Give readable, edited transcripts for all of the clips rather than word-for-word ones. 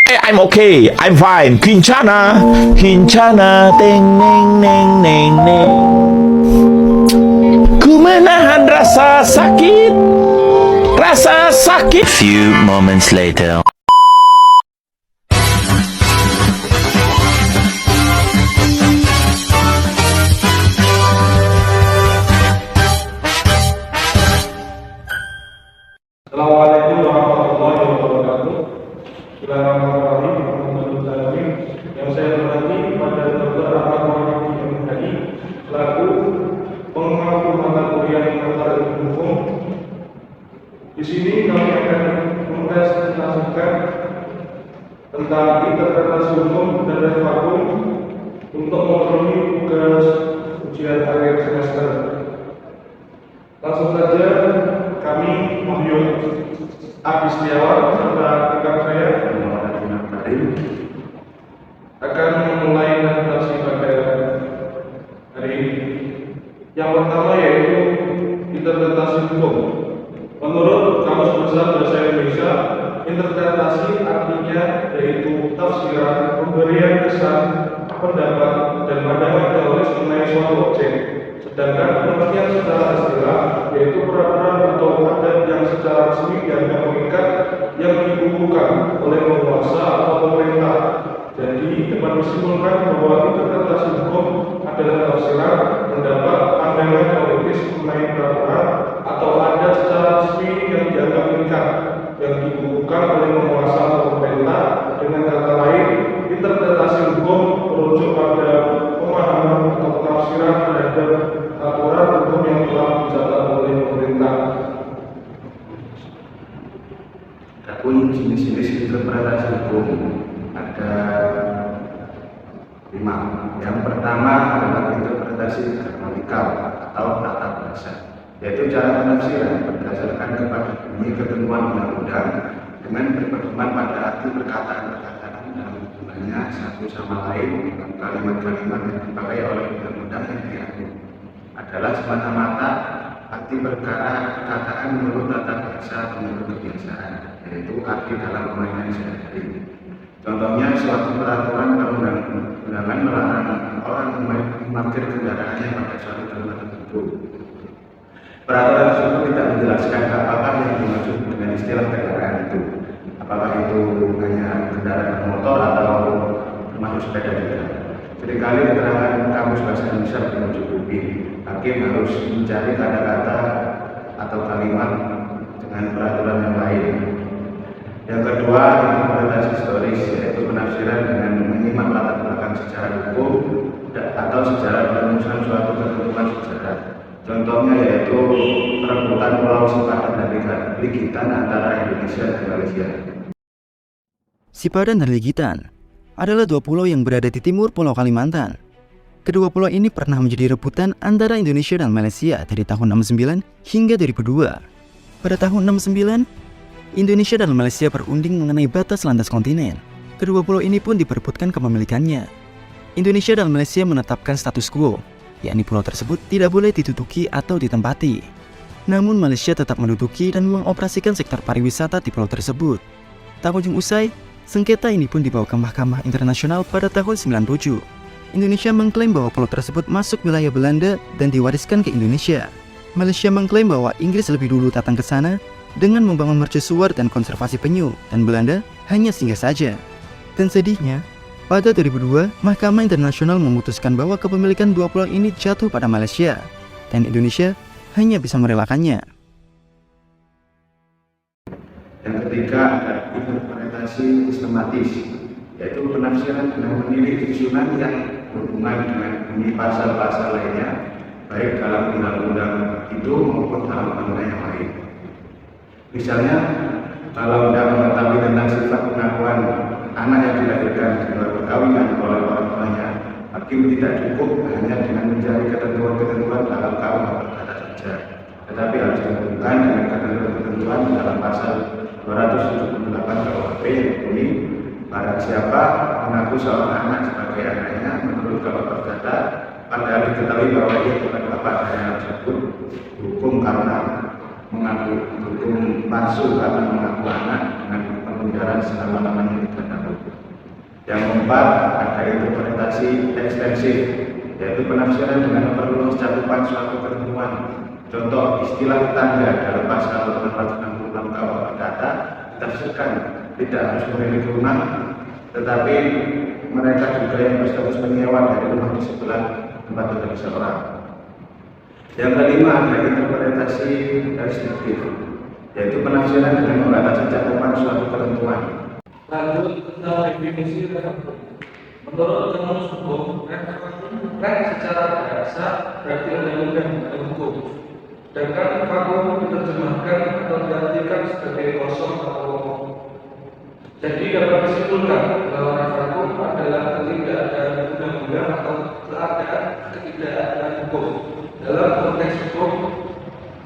I'm okay, I'm fine. Kincana, kincana, teng neng neng neng neng. Ku menahan rasa sakit, rasa sakit. Few moments later. Assalamualaikum warahmatullahi wabarakatuh. Bismillahirrahmanirrahim. Yang saya hormati pada Dr. Ahmad Muhammad Hadi selaku pengampu mata kuliah Fakultas Ilmu Hukum. Di sini kami akan mempresentasikan tentang interpretasi hukum dan referendum untuk memenuhi tugas ujian akhir semester. Langsung saja kami Wahyu Abdi Setiawan serta rekan saya akan memulai presentasi pada hari ini. Yang pertama yaitu interpretasi hukum. Menurut Kamus Besar Bahasa Indonesia, interpretasi artinya yaitu tafsiran, pemberian kesan, pendapat, dan pandangan teoris mengenai suatu objek. Sedangkan pengertian secara istilah yaitu peraturan atau adat yang secara resmi dianggap mengikat yang dikukuhkan oleh penguasa atau pemerintah. Jadi dapat disimpulkan bahwa interpretasi hukum adalah tafsiran, pendapat, pandangan teoritis mengenai peraturan atau adat secara resmi yang dianggap mengikat yang dikukuhkan oleh penguasa atau pemerintah. Dengan kata lain, interpretasi hukum merujuk pada pemahaman atau penafsiran terhadap aturan hukum yang telah dicatat oleh pemerintah. Adapun jenis-jenis interpretasi hukum ada 5. Yang pertama adalah interpretasi gramatikal atau tata bahasa, yaitu cara penafsiran berdasarkan kepada bunyi ketentuan undang-undang dengan berpedoman pada arti perkataan-perkataan dalam hubungannya satu sama lain dengan kalimat-kalimat yang dipakai oleh undang-undang yang diatur adalah semata-mata arti perkataan menurut tata bahasa atau menurut kebiasaan, yaitu arti dalam permainan sehari-hari. Contohnya, suatu peraturan perundang-undangan melarang orang memarkir kendaraannya pada suatu tempat tertentu. Peraturan tersebut tidak menjelaskan apakah yang dimaksud dengan istilah kendaraan itu. Apakah itu hanya kendaraan motor atau termasuk sepeda juga. Seringkali keterangan Kamus Bahasa Indonesia belum mencukupi. Hakim harus mencari kata-kata atau kalimat dengan peraturan yang lain. Yang kedua, interpretasi historis, yaitu penafsiran dengan menyimak latar belakang sejarah hukum atau sejarah perumusan suatu ketentuan sejarah. Contohnya yaitu perebutan Pulau Sipadan dan Ligitan antara Indonesia dan Malaysia. Sipadan dan Ligitan adalah 2 pulau yang berada di timur Pulau Kalimantan. Kedua pulau ini pernah menjadi rebutan antara Indonesia dan Malaysia dari tahun 69 hingga 2002. Pada tahun 69, Indonesia dan Malaysia berunding mengenai batas landas kontinen. Kedua pulau ini pun diperebutkan kepemilikannya. Indonesia dan Malaysia menetapkan status quo, yakni pulau tersebut tidak boleh diduduki atau ditempati. Namun Malaysia tetap menduduki dan mengoperasikan sektor pariwisata di pulau tersebut. Tak kunjung usai, sengketa ini pun dibawa ke Mahkamah Internasional pada tahun 97. Indonesia mengklaim bahwa pulau tersebut masuk wilayah Belanda dan diwariskan ke Indonesia. Malaysia mengklaim bahwa Inggris lebih dulu datang ke sana dengan membangun mercusuar dan konservasi penyu, dan Belanda hanya singgah saja. Dan sedihnya, pada 2002, Mahkamah Internasional memutuskan bahwa kepemilikan 2 pulau ini jatuh pada Malaysia, dan Indonesia hanya bisa merelakannya. Yang ketiga ada interpretasi sistematis, yaitu penafsiran dengan menilik susunan yang berhubungan dengan bunyi pasal-pasal lainnya, baik dalam undang-undang itu maupun dalam undang-undang yang lain. Misalnya, kalau Anda mengetahui tentang sifat pengakuan anak yang dilahirkan di luar perkawinan oleh orang tuanya, hakim tidak cukup hanya dengan mencari ketentuan-ketentuan dalam KUH perdata saja, tetapi harus dihubungkan dengan ketentuan-ketentuan dalam pasal 278 KUHP yang berbunyi, barang siapa mengaku seorang anak sebagai anaknya menurut KUH perdata, padahal diketahui bahwa dia bukan bapak dari anak tersebut, hukum karena mengaku, hukum palsu karena mengaku anak dengan penjara selama-lamanya tidak dapat. Yang keempat, ada interpretasi ekstensif, yaitu penafsiran dengan memperluas cakupan suatu ketentuan. Contoh, istilah tanda dalam pasal 866 KUH berkata ditafsirkan tidak harus memiliki rumah, tetapi mereka juga yang berstatus penyewa dari rumah di sebelah tempat tinggal seseorang. Yang kelima, ada interpretasi restriktif, yaitu penafsiran dengan membatasi cakupan suatu ketentuan. Lanjut tentang definisi rek. Menurut kamus hukum, rek secara bahasa berarti undang-undang dan hukum. Sedangkan vakum diterjemahkan atau diartikan sebagai kosong atau lowong. Jadi dapat disimpulkan bahwa rek vakum adalah ketidakadaan undang-undang atau ketidakadaan hukum. Dalam konteks hukum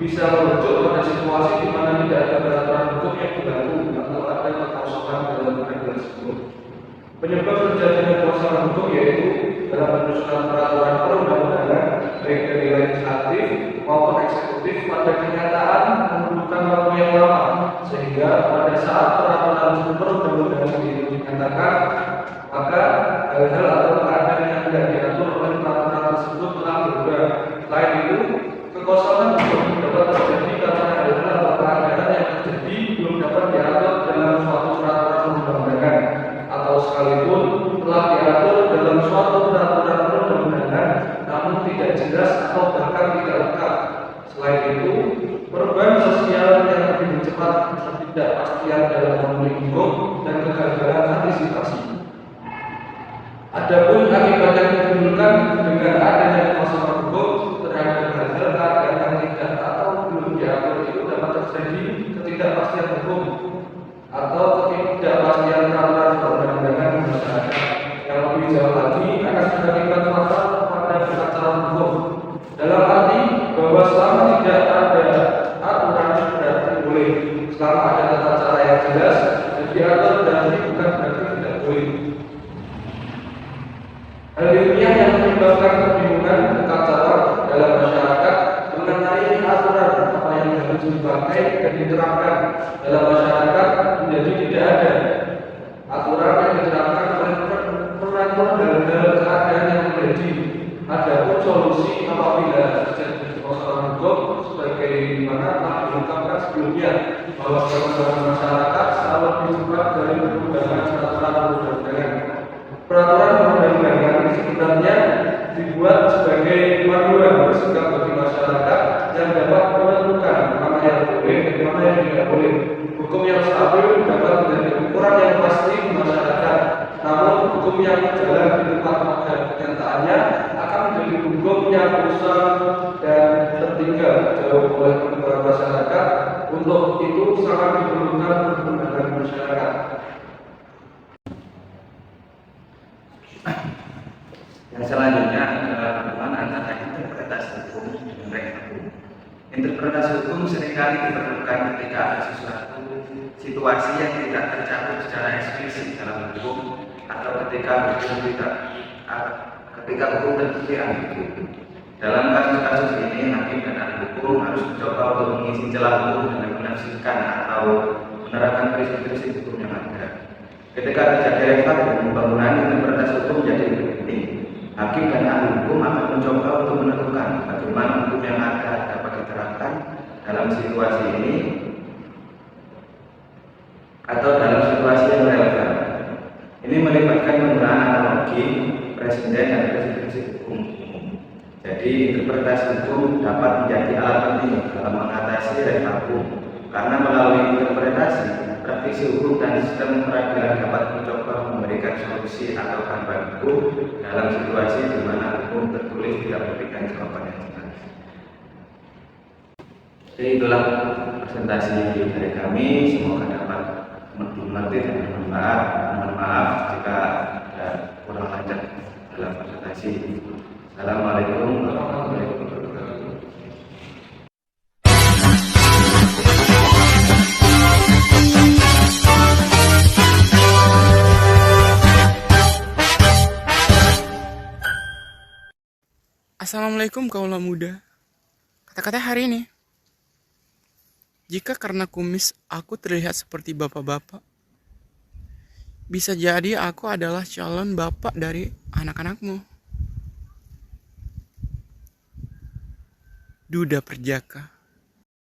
bisa merujuk pada situasi di mana tidak ada peraturan hukum yang berlaku atau ada kekosongan dalam regulasi tersebut. Penyebab terjadinya kekosongan hukum yaitu dalam penyusunan peraturan perundang-undangan baik dari legislatif maupun eksekutif pada kenyataan membutuhkan waktu yang lama, sehingga pada saat peraturan perundang-undangan itu dinyatakan, maka hal-hal atau keadaan yang tidak diatur oleh peraturan tersebut telah berubah. Selain itu, kekosongan hukum dapat terjadi karena hal-hal atau keadaan yang terjadi belum dapat diatur dalam suatu peraturan perundang-undangan, atau sekalipun telah diatur dalam suatu peraturan perundang-undangan namun tidak jelas atau bahkan tidak lengkap. Selain itu, perubahan sosial yang lebih cepat, ketidakpastian dalam memenuhi hukum, dan kegagalan antisipasi. Adapun akibat yang ditimbulkan dengan adanya kekosongan hukum terhadap hal-hal keadaan yang tidak atau belum diatur itu dapat terjadi ketidakpastian hukum atau ketidakpastian peraturan perundang-undangan masyarakat. Yang lebih jauh lagi akan berakibat fatal pada kelancaran hukum. Dalam arti bahwa selama tidak ada aturan berarti boleh, selama ada tata cara yang jelas dan diatur berarti bukan berarti tidak boleh. Hal ilmiah yang menyebabkan kebingungan kekacauan dalam masyarakat mengenai aturan apa yang harus dipakai dan diterapkan dalam masyarakat menjadi tidak ada. Aturan yang diterapkan oleh mengatur hal-hal keadaan yang terjadi. Adapun solusi apabila terjadi kekosongan hukum sebagaimana telah diungkapkan sebelumnya bahwa perkembangan masyarakat selalu lebih cepat dari perubahan peraturan perundang-undangan. Peraturan perundang-undangan sebenarnya dibuat sebagai panduan bersikap bagi masyarakat yang dapat menentukan mana yang boleh dan mana yang tidak boleh. Hukum yang stabil dapat menjadi ukuran yang pasti di masyarakat. Namun hukum yang berjalan di tempat pada kenyataannya akan menjadi hukum yang rusak dan tertinggal jauh oleh perkembangan masyarakat. Untuk itu sangat diperlukan perkembangan masyarakat. Yang selanjutnya adalah hubungan antara interpretasi hukum dengan rek hukum. Interpretasi hukum seringkali diperlukan ketika ada sesuatu situasi yang tidak tercakup secara eksplisit dalam hukum, atau ketika hukum terbukti ambigu. Dalam kasus-kasus ini, hakim dan ahli hukum harus mencoba untuk mengisi celah hukum dengan menafsirkan atau menerapkan prinsip-prinsip hukum yang ada. Ketika terjadi rek hukum, penggunaan interpretasi hukum menjadi lebih penting. Hakim dan ahli hukum akan mencoba untuk menentukan bagaimana hukum yang ada dapat diterapkan dalam situasi ini atau dalam situasi yang relevan. Ini melibatkan penggunaan analogi, presiden dan prinsip hukum. Jadi interpretasi hukum dapat menjadi alat penting dalam mengatasi rek hukum, karena melalui interpretasi, praktisi hukum dan sistem peradilan dapat mencoba memberikan solusi atau gambaran hukum dalam situasi di mana hukum tertulis tidak memberikan jawaban yang jelas. Jadi itulah presentasi dari kami, semoga dapat dimengerti dan bermanfaat. Mohon maaf jika ada kurang lancar dalam presentasi. Assalamualaikum warahmatullahi wabarakatuh. Assalamualaikum kaulah muda. Kata-kata hari ini. Jika karena kumis aku terlihat seperti bapak-bapak, Bisa jadi aku adalah calon bapak dari anak-anakmu. Duda Perjaka.